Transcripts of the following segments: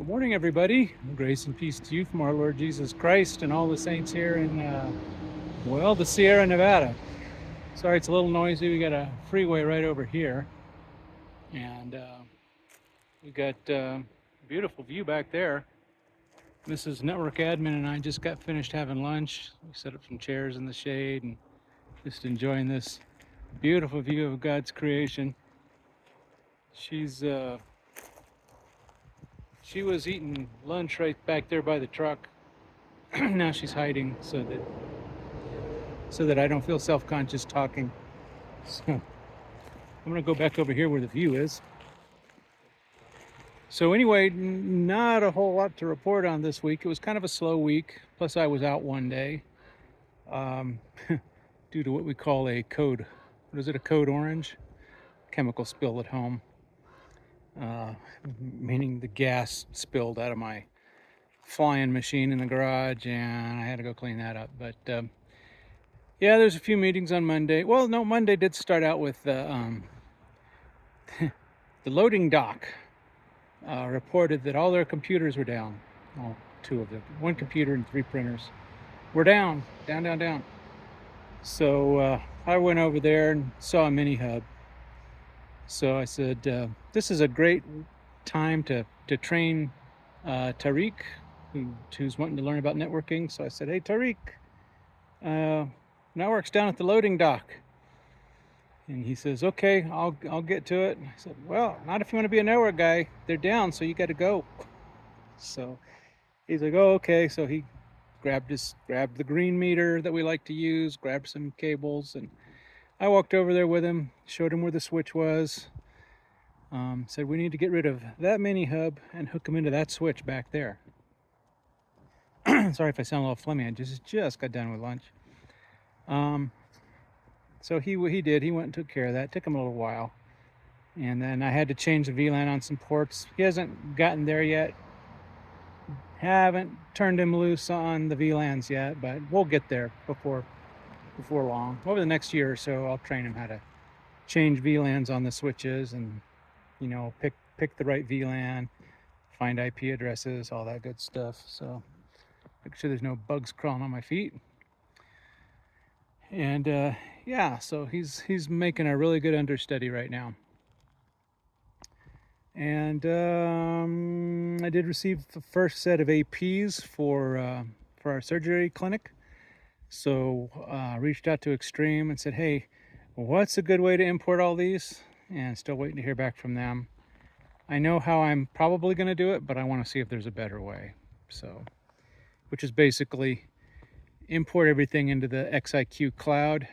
Good morning, everybody. Grace and peace to you from our Lord Jesus Christ and all the saints here in, the Sierra Nevada. Sorry, it's a little noisy. We got a freeway right over here, and we got a beautiful view back there. Mrs. Network Admin and I just got finished having lunch. We set up some chairs in the shade and just enjoying this beautiful view of God's creation. She was eating lunch right back there by the truck. Now she's hiding so that I don't feel self-conscious talking. So I'm gonna go back over here where the view is. So anyway, not a whole lot to report on this week. It was kind of a slow week. Plus I was out one day due to what we call a code. What is it? A code orange? Chemical spill at home. Meaning the gas spilled out of my flying machine in the garage, and I had to go clean that up. But yeah, there's a few meetings on Monday. Well, no, Monday did start out with the loading dock reported that all their computers were down. Well, two of them. One computer and 3 printers were down. So I went over there and saw a mini hub. So I said, this is a great time to train Tariq, who's wanting to learn about networking. So I said, hey, Tariq, network's down at the loading dock. And he says, okay, I'll get to it. And I said, well, not if you want to be a network guy. They're down, so you got to go. So he's like, oh, okay. So he grabbed the green meter that we like to use, grabbed some cables, and I walked over there with him, showed him where the switch was, said we need to get rid of that mini hub and hook him into that switch back there. Sorry if I sound a little phlegmy. I just got done with lunch. So he did. He went and took care of that. It took him a little while. And then I had to change the VLAN on some ports. He hasn't gotten there yet. Haven't turned him loose on the VLANs yet, but we'll get there before long. Over the next year or so, I'll train him how to change VLANs on the switches and, pick the right VLAN, find IP addresses, all that good stuff. So make sure there's no bugs crawling on my feet. And yeah, so he's making a really good understudy right now. And I did receive the first set of APs for our surgery clinic. So reached out to Extreme and said, hey, what's a good way to import all these? And still waiting to hear back from them. I know how I'm probably going to do it, but I want to see if there's a better way. So, which is basically import everything into the XIQ cloud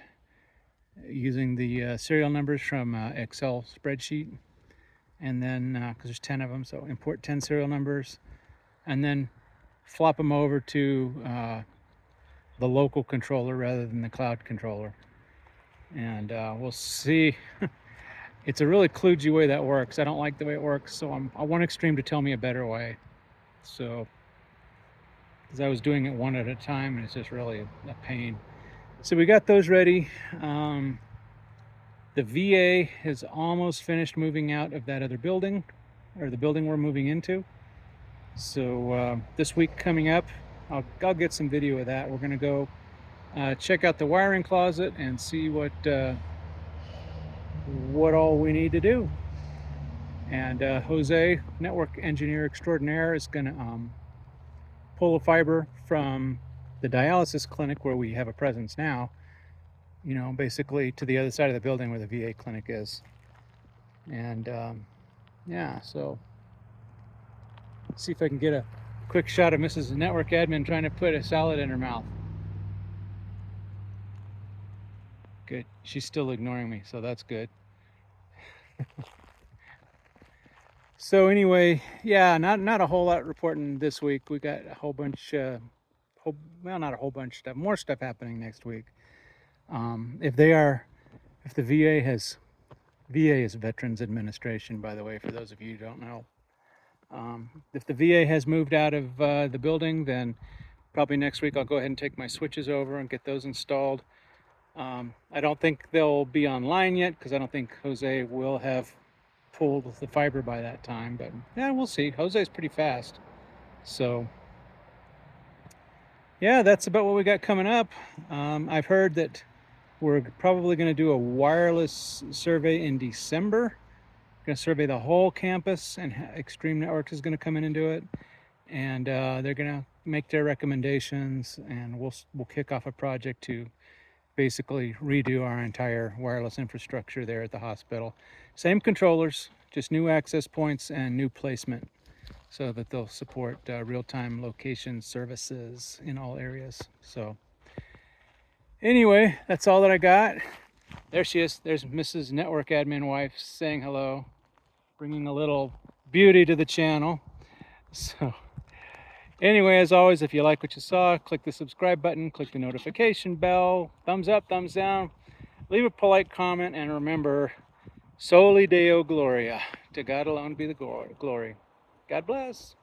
using the serial numbers from Excel spreadsheet. And then, because there's 10 of them, so import 10 serial numbers, and then flop them over to the local controller rather than the cloud controller. And we'll see. It's a really kludgy way that works. I don't like the way it works, so I want Extreme to tell me a better way. So, because I was doing it one at a time, and it's just really a pain. So we got those ready. The VA has almost finished moving out of that other building, or the building we're moving into. So this week coming up, I'll get some video of that. We're going to go check out the wiring closet and see what all we need to do. And Jose, network engineer extraordinaire, is going to pull a fiber from the dialysis clinic where we have a presence now, basically to the other side of the building where the VA clinic is. And yeah, so see if I can get a quick shot of Mrs. Network Admin trying to put a salad in her mouth. Good. She's still ignoring me, so that's good. So anyway, yeah, not a whole lot reporting this week. We got a whole bunch, not a whole bunch stuff, more stuff happening next week. If the VA is Veterans Administration, by the way, for those of you who don't know. If the VA has moved out of the building, then probably next week I'll go ahead and take my switches over and get those installed. I don't think they'll be online yet because I don't think Jose will have pulled the fiber by that time, but yeah, we'll see. Jose's pretty fast. So yeah, that's about what we got coming up. I've heard that we're probably going to do a wireless survey in December. Going to survey the whole campus, and Extreme Networks is going to come in and do it. And they're going to make their recommendations, and we'll kick off a project to basically redo our entire wireless infrastructure there at the hospital. Same controllers, just new access points and new placement, so that they'll support real-time location services in all areas. So anyway, that's all that I got. There she is. There's Mrs. Network Admin Wife saying hello, bringing a little beauty to the channel. So anyway, as always, if you like what you saw, click the subscribe button, click the notification bell, thumbs up, thumbs down, leave a polite comment, and remember, Soli Deo Gloria. To God alone be the glory. God bless.